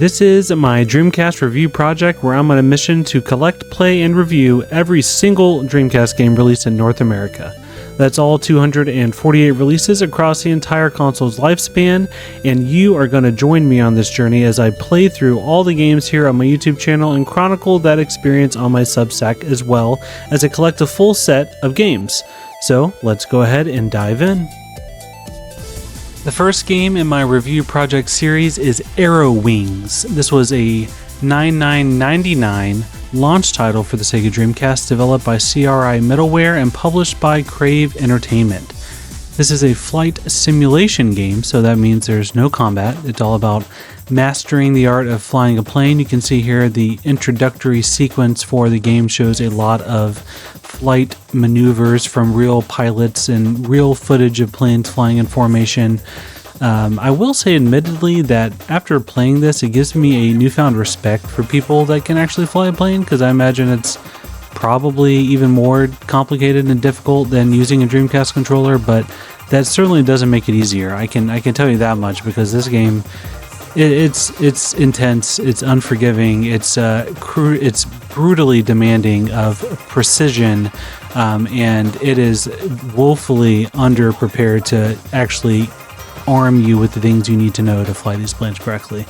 This is my Dreamcast review project where I'm on a mission to collect, play, and review every single Dreamcast game released in North America. That's all 248 releases across the entire console's lifespan, and you are going to join me on this journey as I play through all the games here on my YouTube channel and chronicle that experience on my Substack as well as I collect a full set of games. So let's go ahead and dive in. The first game in my review project series is AeroWings. This was a $99.99 launch title for the Sega Dreamcast, developed by CRI Middleware and published by Crave Entertainment. This is a flight simulation game, so that means there's no combat. It's all about mastering the art of flying a plane. You can see here the introductory sequence for the game shows a lot of flight maneuvers from real pilots and real footage of planes flying in formation. I will say admittedly that after playing this, it gives me a newfound respect for people that can actually fly a plane, because I imagine it's probably even more complicated and difficult than using a Dreamcast controller, but that certainly doesn't make it easier. I can tell you that much, because this game, it's intense, it's unforgiving, it's brutally demanding of precision, and it is woefully underprepared to actually arm you with the things you need to know to fly these planes correctly.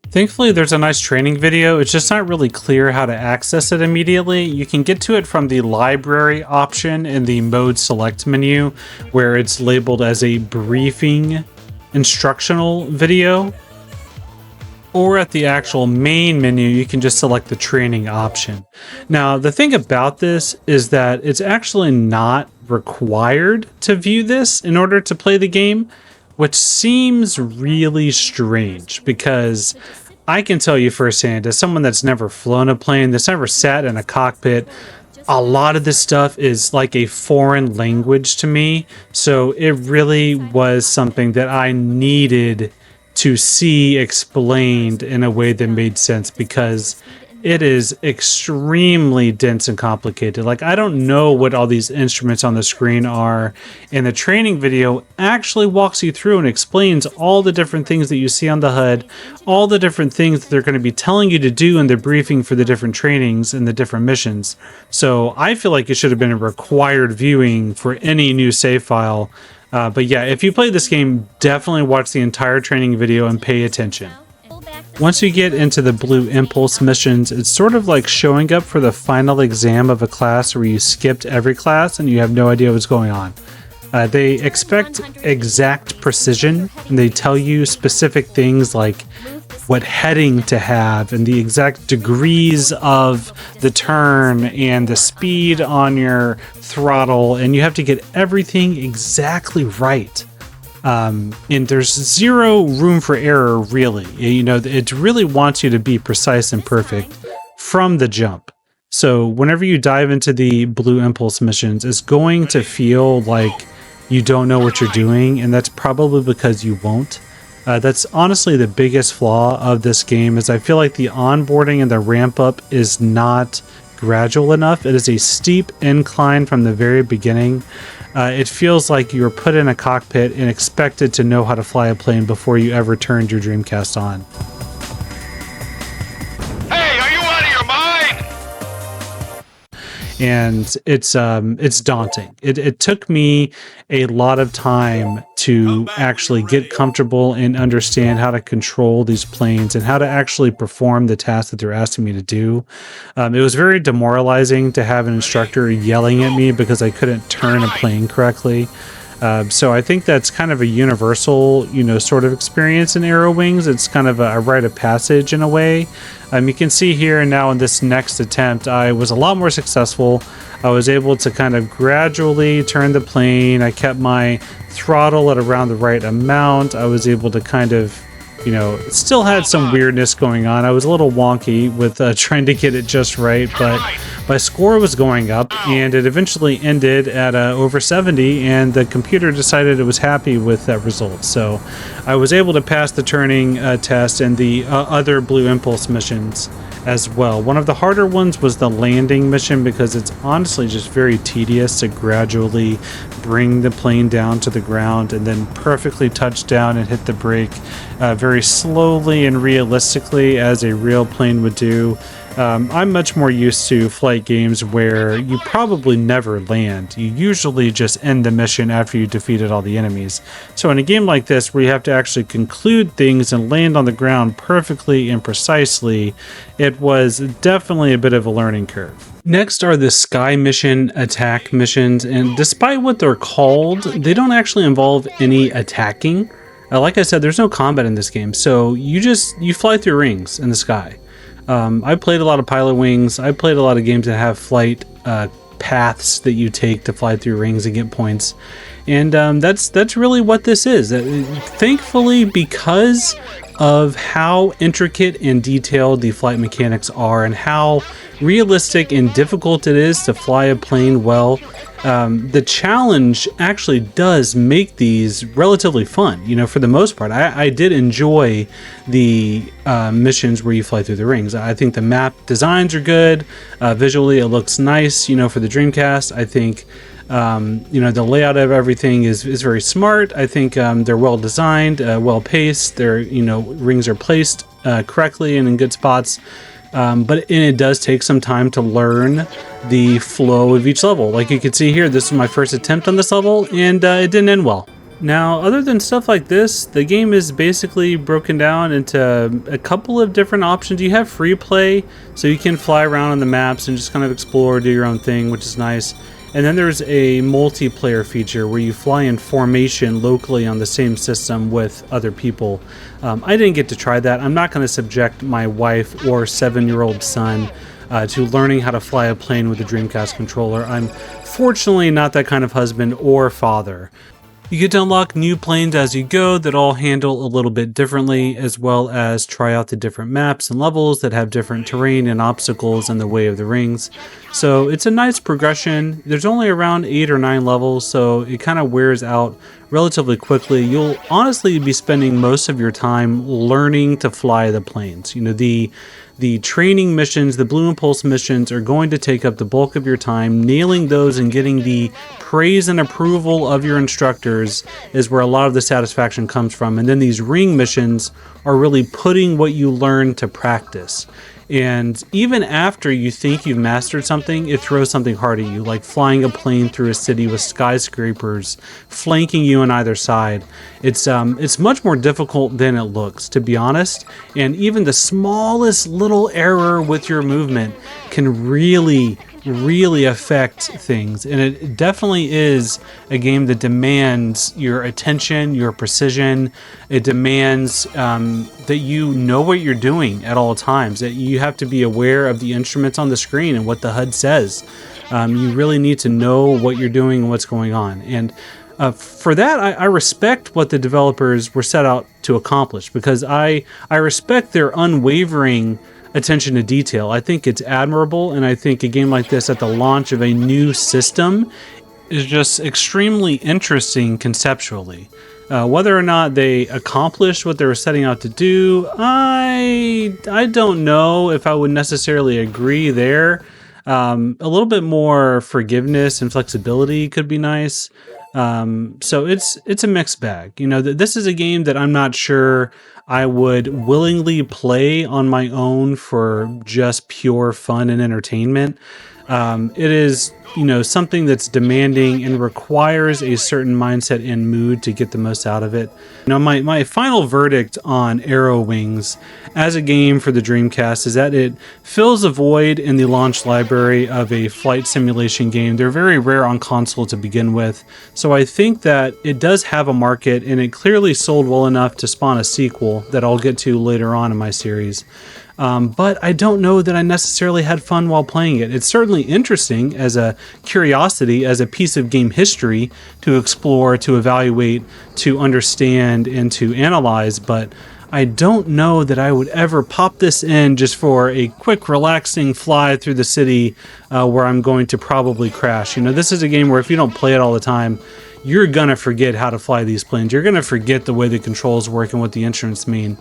Thankfully, there's a nice training video. It's just not really clear how to access it immediately. You can get to it from the library option in the mode select menu, where it's labeled as a briefing instructional video. Or at the actual main menu, you can just select the training option. Now, the thing about this is that it's actually not required to view this in order to play the game, which seems really strange, because I can tell you firsthand, as someone that's never flown a plane, that's never sat in a cockpit, a lot of this stuff is like a foreign language to me. So it really was something that I needed to see explained in a way that made sense, because it is extremely dense and complicated. Like, I don't know what all these instruments on the screen are, and the training video actually walks you through and explains all the different things that you see on the HUD, all the different things that they're going to be telling you to do in the briefing for the different trainings and the different missions. So I feel like it should have been a required viewing for any new save file. But yeah, if you play this game, definitely watch the entire training video and pay attention. Once you get into the Blue Impulse missions, it's sort of like showing up for the final exam of a class where you skipped every class and you have no idea what's going on. They expect exact precision, and they tell you specific things like what heading to have and the exact degrees of the turn and the speed on your throttle, and you have to get everything exactly right. And there's zero room for error, really. You know, it really wants you to be precise and perfect from the jump. So whenever you dive into the Blue Impulse missions, it's going to feel like you don't know what you're doing, and that's probably because you won't. That's honestly the biggest flaw of this game, is I feel like the onboarding and the ramp up is not gradual enough. It is a steep incline from the very beginning. It feels like you were put in a cockpit and expected to know how to fly a plane before you ever turned your Dreamcast on. Hey, are you out of your mind? And it's daunting. It took me a lot of time to actually get comfortable and understand how to control these planes and how to actually perform the tasks that they're asking me to do. It was very demoralizing to have an instructor yelling at me because I couldn't turn a plane correctly. So I think that's kind of a universal, sort of experience in AeroWings. It's kind of a rite of passage in a way. You can see here now in this next attempt, I was a lot more successful. I was able to kind of gradually turn the plane. I kept my throttle at around the right amount. I was able to kind of, still had some weirdness going on. I was a little wonky with trying to get it just right, but my score was going up, and it eventually ended at over 70, and the computer decided it was happy with that result. So I was able to pass the turning test and the other Blue Impulse missions, as well. One of the harder ones was the landing mission because it's honestly just very tedious to gradually bring the plane down to the ground and then perfectly touch down and hit the brake very slowly and realistically as a real plane would do. I'm much more used to flight games where you probably never land. You usually just end the mission after you defeated all the enemies. So in a game like this, where you have to actually conclude things and land on the ground perfectly and precisely, it was definitely a bit of a learning curve. Next are the sky mission attack missions, and despite what they're called, they don't actually involve any attacking. Like I said, there's no combat in this game, so you fly through rings in the sky. I played a lot of Pilot Wings. I played a lot of games that have flight paths that you take to fly through rings and get points, and that's really what this is. Thankfully, because of how intricate and detailed the flight mechanics are and how realistic and difficult it is to fly a plane well, the challenge actually does make these relatively fun. You know, for the most part, I did enjoy the missions where you fly through the rings. I think the map designs are good. Visually, it looks nice. You know, for the Dreamcast, I think the layout of everything is very smart. I think they're well designed, well paced. Their rings are placed correctly and in good spots. But it does take some time to learn the flow of each level. Like you can see here, this was my first attempt on this level, and it didn't end well. Now, other than stuff like this, the game is basically broken down into a couple of different options. You have free play, so you can fly around on the maps and just kind of explore, do your own thing, which is nice. And then there's a multiplayer feature where you fly in formation locally on the same system with other people. I didn't get to try that. I'm not going to subject my wife or 7-year-old son to learning how to fly a plane with a Dreamcast controller. I'm fortunately not that kind of husband or father. You get to unlock new planes as you go that all handle a little bit differently, as well as try out the different maps and levels that have different terrain and obstacles in the way of the rings. So it's a nice progression. There's only around 8 or 9 levels, so it kind of wears out relatively quickly. You'll honestly be spending most of your time learning to fly the planes. You know, the training missions, the Blue Impulse missions, are going to take up the bulk of your time. Nailing those and getting the praise and approval of your instructors is where a lot of the satisfaction comes from. And then these ring missions are really putting what you learn to practice. And even after you think you've mastered something, it throws something hard at you, like flying a plane through a city with skyscrapers flanking you on either side. It's much more difficult than it looks, to be honest. And even the smallest little error with your movement can really affect things. And it definitely is a game that demands your attention, your precision. It demands that you know what you're doing at all times, that you have to be aware of the instruments on the screen and what the HUD says. You really need to know what you're doing and what's going on. And for that, I respect what the developers were set out to accomplish, because I respect their unwavering attention to detail. I think it's admirable, and I think a game like this at the launch of a new system is just extremely interesting conceptually. Whether or not they accomplished what they were setting out to do, I don't know if I would necessarily agree there. A little bit more forgiveness and flexibility could be nice. So it's a mixed bag. You know, this is a game that I'm not sure I would willingly play on my own for just pure fun and entertainment. It is, something that's demanding and requires a certain mindset and mood to get the most out of it. My final verdict on AeroWings as a game for the Dreamcast is that it fills a void in the launch library of a flight simulation game. They're very rare on console to begin with, so I think that it does have a market, and it clearly sold well enough to spawn a sequel that I'll get to later on in my series. But I don't know that I necessarily had fun while playing it. It's certainly interesting as a curiosity, as a piece of game history to explore, to evaluate, to understand, and to analyze, but I don't know that I would ever pop this in just for a quick, relaxing fly through the city where I'm going to probably crash. This is a game where if you don't play it all the time, you're gonna forget how to fly these planes. You're gonna forget the way the controls work and what the instruments mean.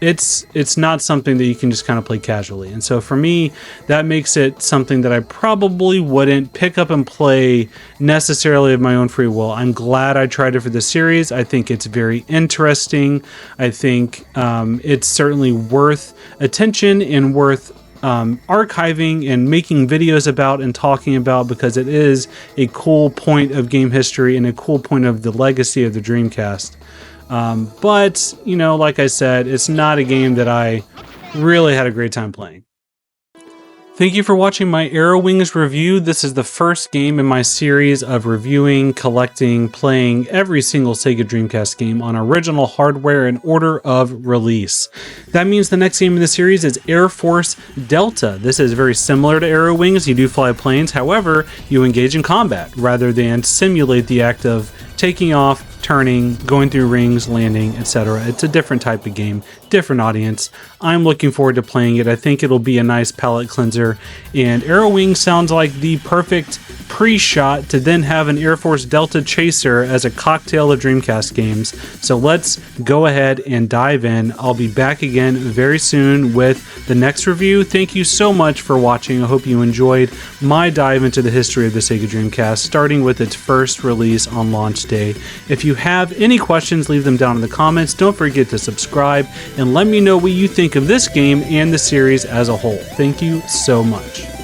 It's not something that you can just kind of play casually. And so for me, that makes it something that I probably wouldn't pick up and play necessarily of my own free will. I'm glad I tried it for the series. I think it's very interesting. I think it's certainly worth attention and worth archiving and making videos about and talking about, because it is a cool point of game history and a cool point of the legacy of the Dreamcast. But, you know, like I said, it's not a game that I really had a great time playing. Thank you for watching my AeroWings review. This is the first game in my series of reviewing, collecting, playing every single Sega Dreamcast game on original hardware in order of release. That means the next game in the series is Air Force Delta. This is very similar to AeroWings. You do fly planes, however, you engage in combat rather than simulate the act of taking off, turning, going through rings, landing, etc. It's a different type of game, different audience. I'm looking forward to playing it. I think it'll be a nice palate cleanser, and AeroWings sounds like the perfect pre-shot to then have an Air Force Delta chaser as a cocktail of Dreamcast games. So let's go ahead and dive in. I'll be back again very soon with the next review. Thank you so much for watching. I hope you enjoyed my dive into the history of the Sega Dreamcast, starting with its first release on launch day. If you have any questions, leave them down in the comments. Don't forget to subscribe and let me know what you think of this game and the series as a whole. Thank you so much.